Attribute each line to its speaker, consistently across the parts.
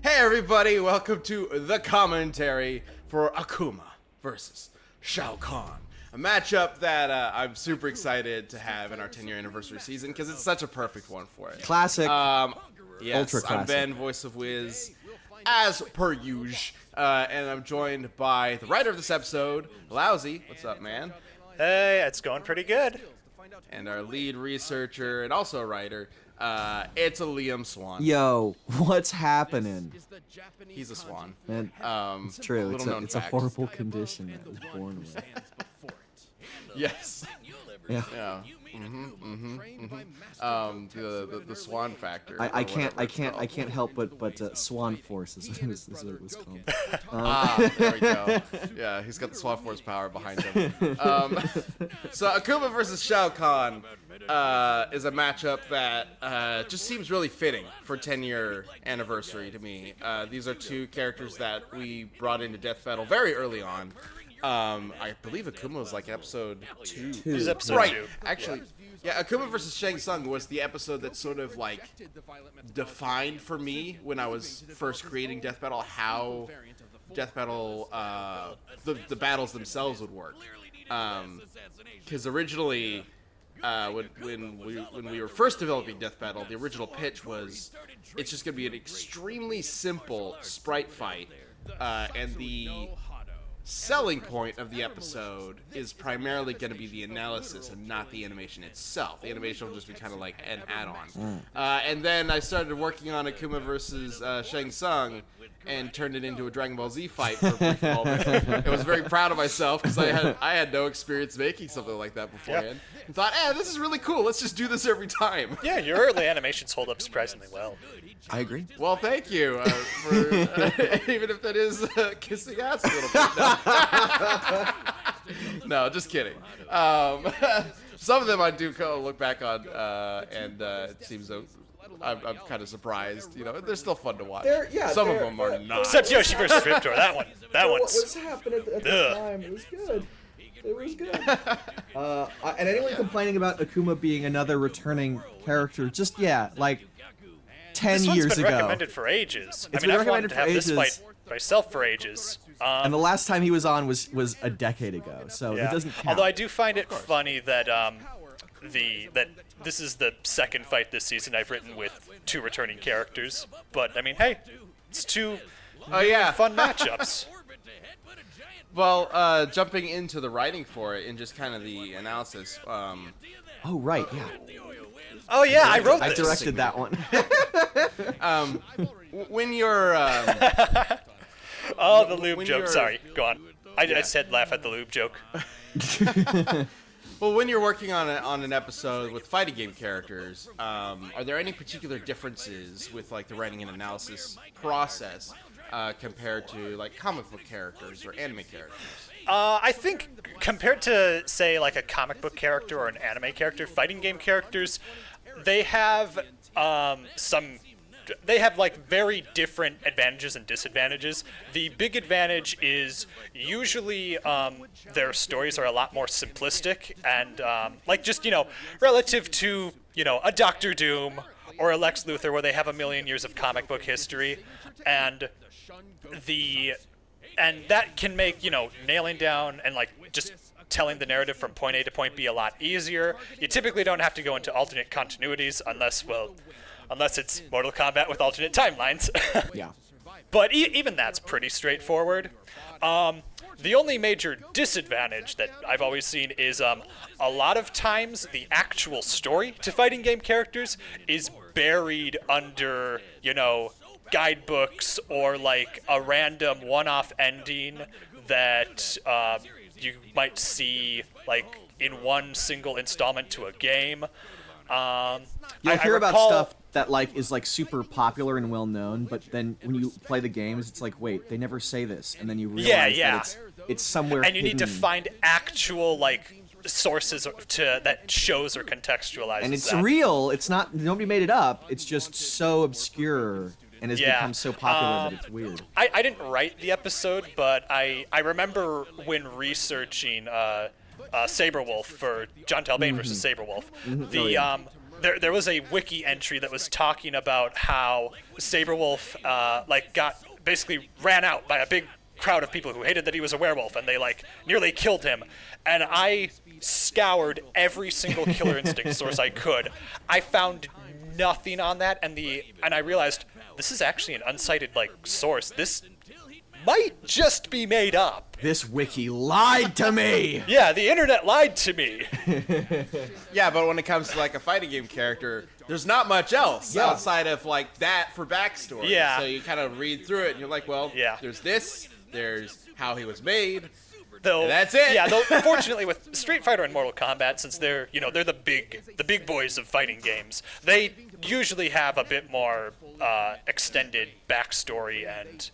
Speaker 1: Hey everybody, welcome to the commentary for Akuma versus Shao Kahn. A matchup that I'm super excited to have in our 10-year anniversary season because it's such a perfect one for it.
Speaker 2: Classic.
Speaker 1: Yes,
Speaker 2: Ultra classic.
Speaker 1: I'm Ben, voice of Wiz, as per usual. And I'm joined by the writer of this episode, Lousy. What's up, man?
Speaker 3: Hey, it's going pretty good.
Speaker 1: And our lead researcher and also writer, it's a Liam Swan.
Speaker 2: Yo, what's happening?
Speaker 1: He's a swan.
Speaker 2: Man, it's true. It's a horrible condition that I was born with.
Speaker 1: Yes.
Speaker 2: Yeah.
Speaker 1: Yeah. The swan factor.
Speaker 2: I can't help but Swan Force is what it was called.
Speaker 1: There we go. Yeah, he's got the Swan Force power behind him. So Akuma versus Shao Kahn is a matchup that just seems really fitting for 10-year anniversary to me. These are two characters that we brought into Death Battle very early on. I believe Akuma was like episode 2.
Speaker 3: This is episode 2.
Speaker 1: Right, actually. Yeah, Akuma versus Shang Tsung was the episode that sort of like defined for me when I was first creating Death Battle we Death Battle, the battles themselves would work. Because originally, when we were first developing Death Battle, the original pitch was it's just going to be an extremely simple sprite fight, and the selling point of the episode is primarily going to be the analysis and not the animation itself. The animation will just be kind of like an add-on. And then I started working on Akuma versus Shang Tsung and turned it into a Dragon Ball Z fight for a brief moment. I was very proud of myself because I had no experience making something like that beforehand. And thought, this is really cool. Let's just do this every time.
Speaker 3: Yeah, your early animations hold up surprisingly well.
Speaker 2: I agree.
Speaker 1: Well, thank you for even if that is kissing ass a little bit. No, just kidding. Some of them I do kind of look back on, and it seems I'm kind of surprised. You know, they're still fun to watch. Some of them are not.
Speaker 3: Except Yoshi versus Riptor. That one's.
Speaker 4: What's happened at the time? It was good. It was good.
Speaker 2: And anyone complaining about Akuma being another returning character, just like 10
Speaker 3: this
Speaker 2: years
Speaker 3: one's been
Speaker 2: ago.
Speaker 3: recommended for ages.
Speaker 2: It's
Speaker 3: I've
Speaker 2: been
Speaker 3: wanted
Speaker 2: recommended
Speaker 3: to
Speaker 2: for
Speaker 3: have
Speaker 2: ages.
Speaker 3: this fight myself for ages.
Speaker 2: And the last time he was on was a decade ago, so it doesn't count.
Speaker 3: Although I do find it funny that that this is the second fight this season I've written with two returning characters. But I mean, hey, it's two fun matchups.
Speaker 1: Well, jumping into the writing for it and just kind of the analysis.
Speaker 2: Oh right, yeah.
Speaker 3: Oh yeah, I wrote
Speaker 2: I
Speaker 3: this.
Speaker 2: directed that one.
Speaker 1: When you're
Speaker 3: Oh, the lube
Speaker 1: when
Speaker 3: joke.
Speaker 1: you're-
Speaker 3: Sorry, go on. I said laugh at the lube joke.
Speaker 1: well, when you're working on an episode with fighting game characters, are there any particular differences with like the writing and analysis process compared to like comic book characters or anime characters?
Speaker 3: I think compared to, say, like a comic book character or an anime character, fighting game characters, they have they have like very different advantages and disadvantages. The big advantage is usually their stories are a lot more simplistic and like just, relative to, a Doctor Doom or a Lex Luthor where they have a million years of comic book history, and that can make, nailing down and like just telling the narrative from point A to point B a lot easier. You typically don't have to go into alternate continuities unless it's Mortal Kombat with alternate timelines.
Speaker 2: Yeah.
Speaker 3: But even that's pretty straightforward. The only major disadvantage that I've always seen is a lot of times the actual story to fighting game characters is buried under, guidebooks or like a random one-off ending that you might see like in one single installment to a game.
Speaker 2: You'll hear about stuff that is super popular and well known, but then when you play the games, it's like, wait, they never say this, and then you realize that it's somewhere
Speaker 3: and you
Speaker 2: hidden.
Speaker 3: need to find actual sources that shows or contextualizes.
Speaker 2: And it's
Speaker 3: that.
Speaker 2: real. It's not. Nobody made it up. It's just so obscure and has become so popular that it's weird.
Speaker 3: I didn't write the episode, but I remember when researching Saberwolf for John Talbane versus Saberwolf. there was a wiki entry that was talking about how Saberwolf basically ran out by a big crowd of people who hated that he was a werewolf, and they nearly killed him. And I scoured every single Killer Instinct source I could. I found nothing on that, and I realized this is actually an uncited source. This might just be made up.
Speaker 2: This wiki lied to me.
Speaker 3: Yeah, the internet lied to me.
Speaker 1: Yeah, but when it comes to a fighting game character, there's not much else outside of that for backstory.
Speaker 3: Yeah.
Speaker 1: So you kind of read through it, and you're like, well, there's this, there's how he was made.
Speaker 3: Though,
Speaker 1: that's it.
Speaker 3: Yeah, though fortunately with Street Fighter and Mortal Kombat, since they're the big boys of fighting games, they usually have a bit more extended backstory and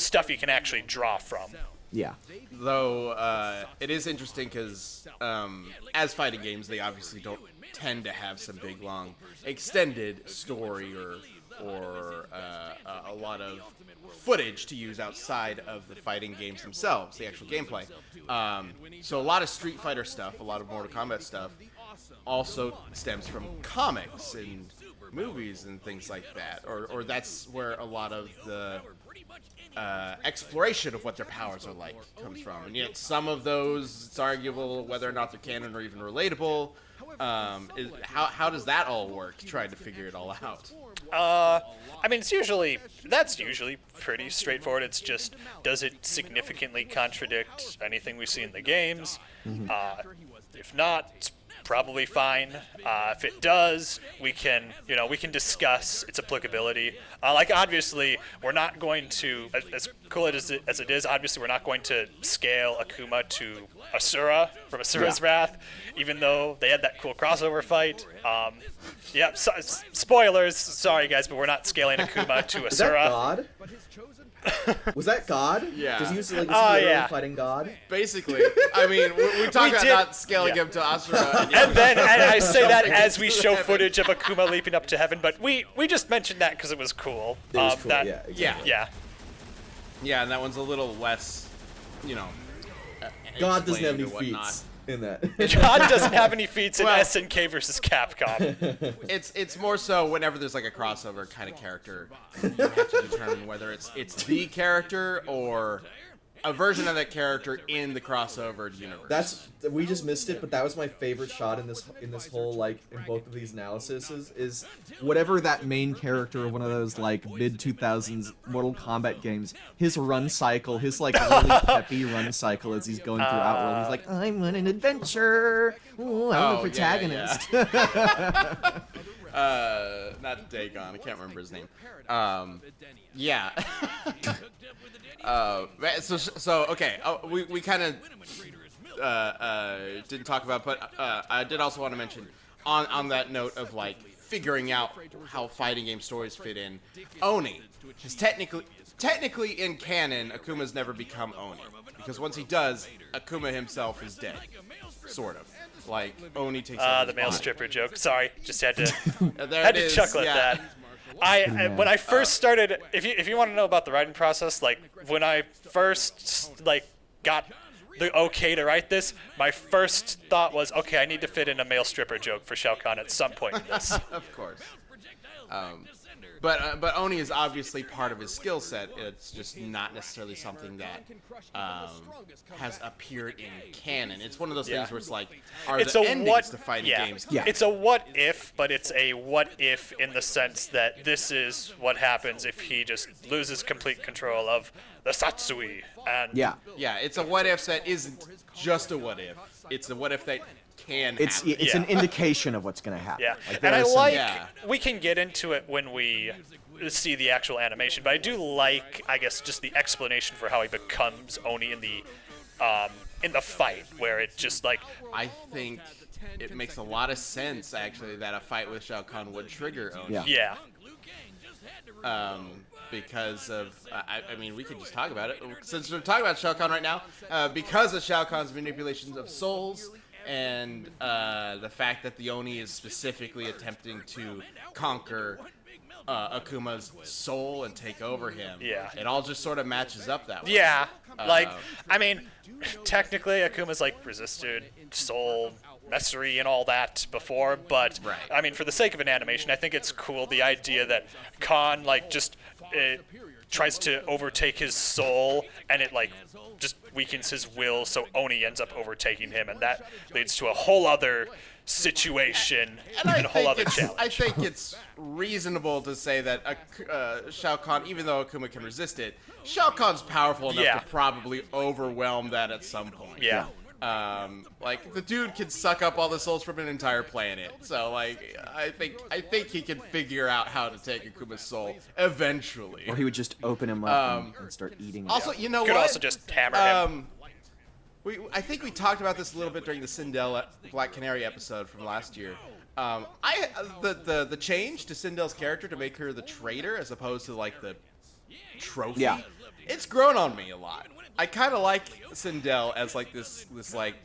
Speaker 3: stuff you can actually draw from.
Speaker 2: Yeah.
Speaker 1: Though it is interesting because as fighting games, they obviously don't tend to have some big long extended story or a lot of footage to use outside of the fighting games themselves, the actual gameplay. So a lot of Street Fighter stuff, a lot of Mortal Kombat stuff, also stems from comics and movies and things like that, or that's where a lot of the exploration of what their powers are like comes from. And yet some of those, it's arguable whether or not they're canon or even relatable. How does that all work, trying to figure it all out?
Speaker 3: That's usually pretty straightforward. It's just, does it significantly contradict anything we see in the games? If not, it's probably fine. If it does, we can discuss its applicability. Obviously, we're not going to, as cool as it is, obviously we're not going to scale Akuma to Asura from Asura's Wrath, even though they had that cool crossover fight. Spoilers, sorry guys, but we're not scaling Akuma to Asura.
Speaker 4: Is that God? Was that God?
Speaker 1: Yeah.
Speaker 4: Does he use to fighting God?
Speaker 1: Basically, I mean, we talk about not scaling him to Asura.
Speaker 3: And I say that as we show footage of Akuma leaping up to heaven, but we just mentioned that because it was cool.
Speaker 4: It was cool, yeah, exactly.
Speaker 1: Yeah, and that one's a little less,
Speaker 4: God doesn't have any feats in that.
Speaker 3: God doesn't have any feats in SNK versus Capcom.
Speaker 1: It's more so whenever there's a crossover kind of character, you have to determine whether it's the character or a version of that character in the crossover universe.
Speaker 4: We just missed it, but that was my favorite shot in this whole in both of these analyses is
Speaker 2: whatever that main character of one of those mid 2000s Mortal Kombat games, his run cycle, his really peppy run cycle as he's going through Outworld. He's like, I'm on an adventure. Ooh, I'm the protagonist.
Speaker 1: Not Dagon, I can't remember his name. Okay, we kind of didn't talk about, but I did also want to mention on that note of figuring out how fighting game stories fit in. Oni is technically in canon, Akuma's never become Oni, because once he does, Akuma himself is dead, sort of. Oni takes over
Speaker 3: the
Speaker 1: his
Speaker 3: male
Speaker 1: body.
Speaker 3: stripper joke. Sorry, just had to
Speaker 1: There it is,
Speaker 3: chuckle at that. When I first started, if you want to know about the writing process, when I first got the okay to write this, my first thought was, okay, I need to fit in a male stripper joke for Shao Kahn at some point in this.
Speaker 1: Of course. But Oni is obviously part of his skill set. It's just not necessarily something that has appeared in canon. It's one of those things where it's are
Speaker 3: it's
Speaker 1: the endings to fighting games?
Speaker 2: Yeah.
Speaker 3: It's a what if, but it's a what if in the sense that this is what happens if he just loses complete control of the Satsui. And
Speaker 1: yeah, it's a what if that isn't just a what if. It's a what if that can happen.
Speaker 2: It's an indication of what's going to happen.
Speaker 3: Yeah, and we can get into it when we see the actual animation, but I do I guess, just the explanation for how he becomes Oni in the fight, where it just
Speaker 1: I think it makes a lot of sense, actually, that a fight with Shao Kahn would trigger Oni.
Speaker 3: Yeah.
Speaker 1: Because of, I mean, we could just talk about it. Since we're talking about Shao Kahn right now, because of Shao Kahn's manipulations of souls, and the fact that the Oni is specifically attempting to conquer Akuma's soul and take over him.
Speaker 3: Yeah.
Speaker 1: It all just sort of matches up that way.
Speaker 3: Yeah. I mean, technically Akuma's resisted soul messy and all that before, but
Speaker 1: Right.
Speaker 3: I mean, for the sake of an animation, I think it's cool the idea that Kahn like just tries to overtake his soul, and it like just weakens his will, so Oni ends up overtaking him, and that leads to a whole other situation and a whole other challenge.
Speaker 1: I think it's reasonable to say that Shao Kahn, even though Akuma can resist it, Shao Kahn's powerful enough to probably overwhelm that at some point.
Speaker 3: Yeah.
Speaker 1: Like the dude can suck up all the souls from an entire planet. So like, I think he can figure out how to take Akuma's soul eventually.
Speaker 2: Or he would just open him up and start eating him.
Speaker 1: Also, you know
Speaker 3: Could
Speaker 1: what?
Speaker 3: also just hammer him.
Speaker 1: I think we talked about this a little bit during the Sindel Black Canary episode from last year. The change to Sindel's character to make her the traitor as opposed to like the trophy.
Speaker 2: Yeah.
Speaker 1: It's grown on me a lot. I kind of like Sindel as like this like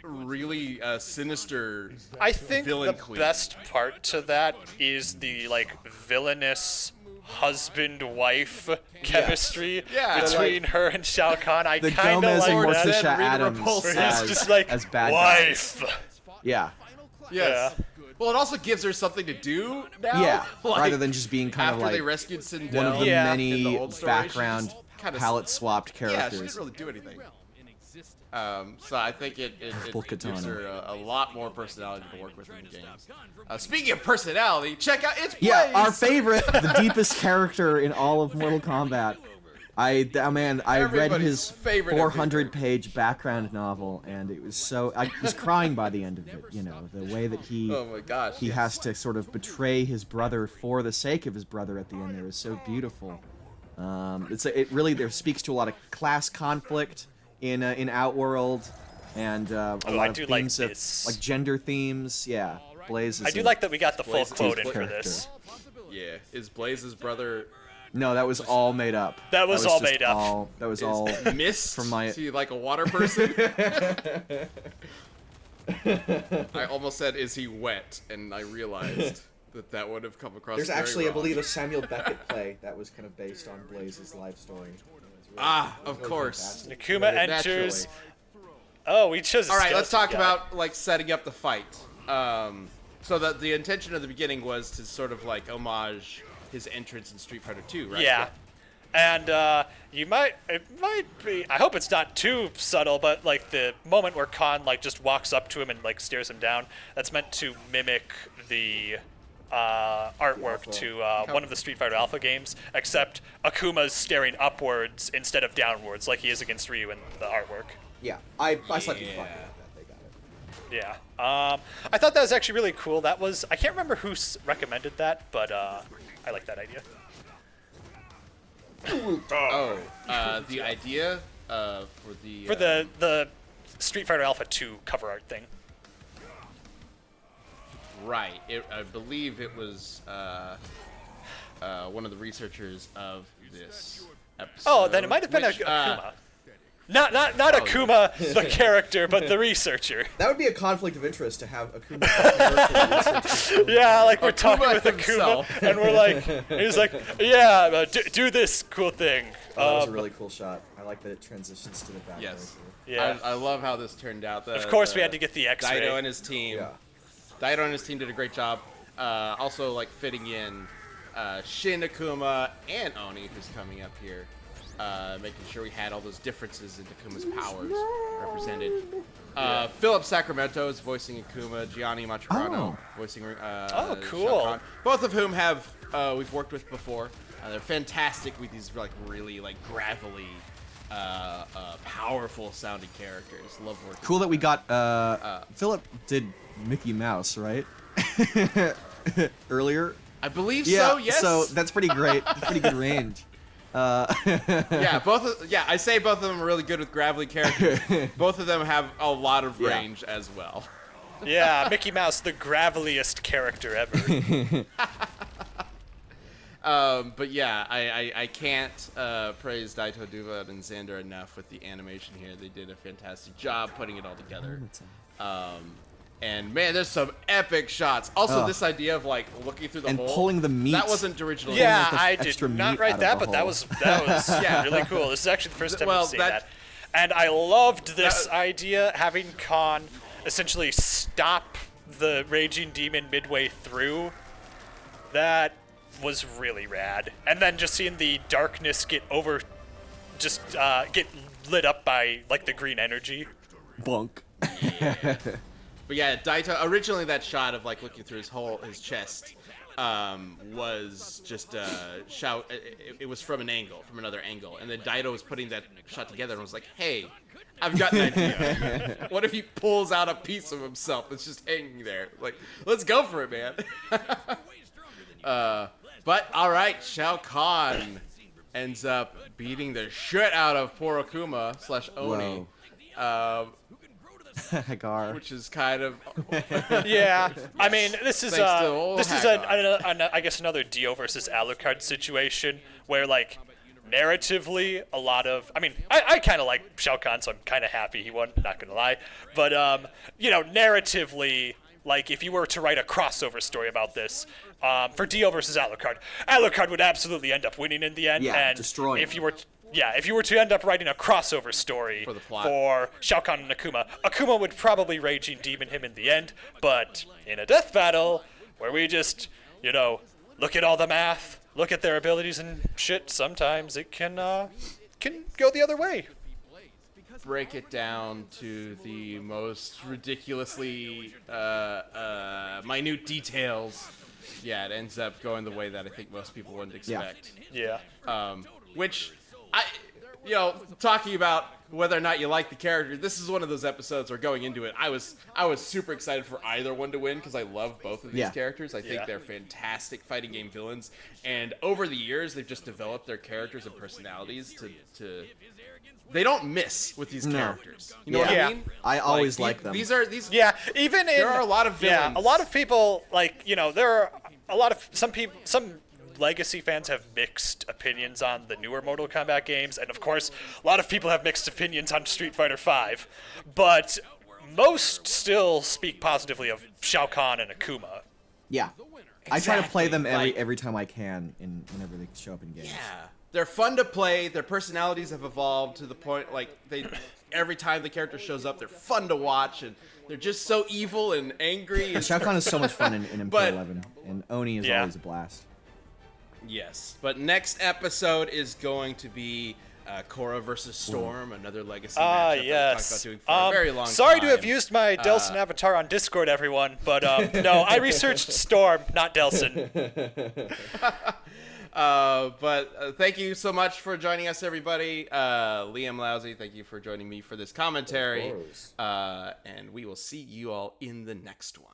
Speaker 1: really sinister
Speaker 3: I think
Speaker 1: villain
Speaker 3: the
Speaker 1: queen.
Speaker 3: best part to that is the like villainous husband-wife chemistry between her and Shao Kahn. I
Speaker 2: The
Speaker 3: kind of
Speaker 2: Gomez
Speaker 3: like
Speaker 2: and
Speaker 3: that.
Speaker 2: Morticia Adams
Speaker 1: repulsive.
Speaker 3: Where he's
Speaker 2: as,
Speaker 3: just like
Speaker 2: as bad
Speaker 3: wife.
Speaker 2: guys. Yeah.
Speaker 1: Yes.
Speaker 3: Yeah.
Speaker 1: Well, it also gives her something to do now.
Speaker 2: Yeah,
Speaker 1: Like,
Speaker 2: rather than just being kind of
Speaker 1: after
Speaker 2: like
Speaker 1: they rescued Sindel
Speaker 2: one of the
Speaker 3: Yeah.
Speaker 1: in the
Speaker 2: many
Speaker 1: old story, she
Speaker 2: background
Speaker 1: just kinda
Speaker 2: palette swapped
Speaker 1: Yeah, she
Speaker 2: characters.
Speaker 1: didn't really do anything. So I think it
Speaker 2: Purple
Speaker 1: gives
Speaker 2: katana.
Speaker 1: her a lot more personality to work with in the games. Speaking of personality, check out it's
Speaker 2: Yeah,
Speaker 1: Blaze!
Speaker 2: our favorite, the deepest character in all of Mortal Kombat. I read
Speaker 1: Everybody's
Speaker 2: his
Speaker 1: favorite
Speaker 2: 400-page background novel, and it was so I was crying by the end of it. You know, the way that he
Speaker 1: Oh my gosh.
Speaker 2: he has to sort of betray his brother for the sake of his brother at the end there is so beautiful. It really there speaks to a lot of class conflict in Outworld, and a lot
Speaker 3: I
Speaker 2: of
Speaker 3: do like
Speaker 2: themes of
Speaker 3: this.
Speaker 2: like gender themes. Yeah, Blaze is
Speaker 3: I do
Speaker 2: a-
Speaker 3: like that we got the full
Speaker 1: Blaze is
Speaker 3: quote in
Speaker 1: his
Speaker 3: for
Speaker 2: character.
Speaker 3: this.
Speaker 1: Yeah, is Blaze's brother
Speaker 2: No, that was all made up.
Speaker 3: That was all
Speaker 2: just
Speaker 3: made up.
Speaker 2: That was all.
Speaker 1: mist?
Speaker 2: From my-
Speaker 1: Is he like a water person? I almost said, is he wet? And I realized that would have come across
Speaker 4: There's
Speaker 1: very
Speaker 4: actually, I
Speaker 1: wrong.
Speaker 4: believe, a Samuel Beckett play that was kind of based on Blaze's life story.
Speaker 1: Of course.
Speaker 4: fantastic.
Speaker 3: Akuma enters. Oh, we chose.
Speaker 1: All right, let's talk
Speaker 3: guy.
Speaker 1: about like setting up the fight. So that the intention of the beginning was to sort of like homage his entrance in Street Fighter 2, right?
Speaker 3: Yeah. And it might be, I hope it's not too subtle, but like the moment where Kahn like just walks up to him and like stares him down, that's meant to mimic the artwork to one of the Street Fighter Alpha games, except Akuma's staring upwards instead of downwards like he is against Ryu in the artwork.
Speaker 4: Yeah, I slightly fucking like that. They got it.
Speaker 3: Yeah. I thought that was actually really cool. That was, I can't remember who recommended that, but I like that idea.
Speaker 1: The idea for
Speaker 3: The Street Fighter Alpha 2 cover art thing.
Speaker 1: right. I believe it was one of the researchers of this episode.
Speaker 3: Oh, then it might have been
Speaker 1: which,
Speaker 3: Akuma. Not Akuma, the character, but the researcher.
Speaker 4: That would be a conflict of interest to have Akuma. As a researcher.
Speaker 3: Yeah, like we're talking
Speaker 1: Akuma
Speaker 3: with
Speaker 1: himself.
Speaker 3: Akuma, and we're like, he's like, yeah, do this cool thing.
Speaker 4: That was a really cool shot. I like that it transitions to the back.
Speaker 1: Yes.
Speaker 3: Yeah.
Speaker 1: I love how this turned out.
Speaker 3: Of course, we had to get the X-ray.
Speaker 1: Dido and his team.
Speaker 4: Yeah.
Speaker 1: Dido and his team did a great job. Also, like fitting in Shin, Akuma, and Oni, who's coming up here, making sure we had all those differences in Akuma's powers represented. Philip Sacramento is voicing Akuma. Gianni Maturano voicing.
Speaker 3: Oh, cool.
Speaker 1: Shao Kahn. Both of whom we've worked with before. They're fantastic with these like really like gravelly, powerful sounding characters. Love working.
Speaker 2: Cool that we got. Philip did Mickey Mouse, right? Earlier.
Speaker 1: I believe
Speaker 2: Yeah.
Speaker 1: so. Yes.
Speaker 2: So that's pretty great. Pretty good range.
Speaker 1: Yeah, I say both of them are really good with gravelly characters. Both of them have a lot of range as well.
Speaker 3: Yeah, Mickey Mouse, the graveliest character ever.
Speaker 1: But yeah, I can't praise Daito Duva and Xander enough with the animation here. They did a fantastic job putting it all together. And man, there's some epic shots. Also, this idea of like looking through the
Speaker 2: And
Speaker 1: hole,
Speaker 2: pulling the meat.
Speaker 1: that wasn't original.
Speaker 3: Yeah,
Speaker 2: the
Speaker 3: I did
Speaker 2: extra
Speaker 3: not
Speaker 2: meat
Speaker 3: write
Speaker 2: out of
Speaker 3: that,
Speaker 2: the
Speaker 3: but that
Speaker 2: hole.
Speaker 3: was
Speaker 1: Yeah.
Speaker 3: really cool. This is actually the first time
Speaker 1: Well,
Speaker 3: I've seen
Speaker 1: that-
Speaker 3: that. And I loved this idea, having Kahn essentially stop the raging demon midway through, that was really rad. And then just seeing the darkness get lit up by like the green energy.
Speaker 2: Bunk.
Speaker 1: But yeah, Daito, originally that shot of like looking through his chest was just Shao. It was from another angle, and then Daito was putting that shot together and was like, "Hey, I've got an idea. What if he pulls out a piece of himself that's just hanging there? Like, let's go for it, man." But all right, Shao Kahn ends up beating the shit out of poor Akuma / Oni.
Speaker 2: Hagar.
Speaker 1: Which is kind of
Speaker 3: Yeah, I mean, this is
Speaker 1: I
Speaker 3: guess another Dio versus Alucard situation where like narratively a lot of I kind of like Shao Kahn, so I'm kind of happy he won, not gonna lie, but narratively, like if you were to write a crossover story about this for Dio versus Alucard would absolutely end up winning in the end.
Speaker 2: Yeah,
Speaker 3: and
Speaker 2: destroying
Speaker 3: if you were to end up writing a crossover story
Speaker 1: For the plot.
Speaker 3: for Shao Kahn and Akuma would probably raging demon him in the end. But in a death battle, where we just, look at all the math, look at their abilities and shit, sometimes it can go the other way.
Speaker 1: break it down to the most ridiculously minute details. Yeah, it ends up going the way that I think most people wouldn't expect.
Speaker 3: Yeah.
Speaker 1: Which talking about whether or not you like the character, this is one of those episodes where going into it, I was super excited for either one to win because I love both of these characters. I think they're fantastic fighting game villains, and over the years they've just developed their characters and personalities to they don't miss with these characters. You know what I mean?
Speaker 2: I always like them.
Speaker 1: These are
Speaker 3: Even
Speaker 1: there are a lot of villains.
Speaker 3: Yeah, a lot of people there are a lot of some Legacy fans have mixed opinions on the newer Mortal Kombat games, and of course, a lot of people have mixed opinions on Street Fighter V, but most still speak positively of Shao Kahn and Akuma.
Speaker 2: Yeah. I try to play them every time I can whenever they show up in games.
Speaker 1: Yeah. They're fun to play. Their personalities have evolved to the point every time the character shows up, they're fun to watch, and they're just so evil and angry.
Speaker 2: Shao Kahn is so much fun in MP11, and Oni is always a blast.
Speaker 1: Yes, but next episode is going to be Korra versus Storm, another Legacy matchup that we talked about doing for a very long time.
Speaker 3: Sorry to have used my Delson avatar on Discord, everyone, but no, I researched Storm, not Delson.
Speaker 1: But thank you so much for joining us, everybody. Liam Lousy, thank you for joining me for this commentary. And we will see you all in the next one.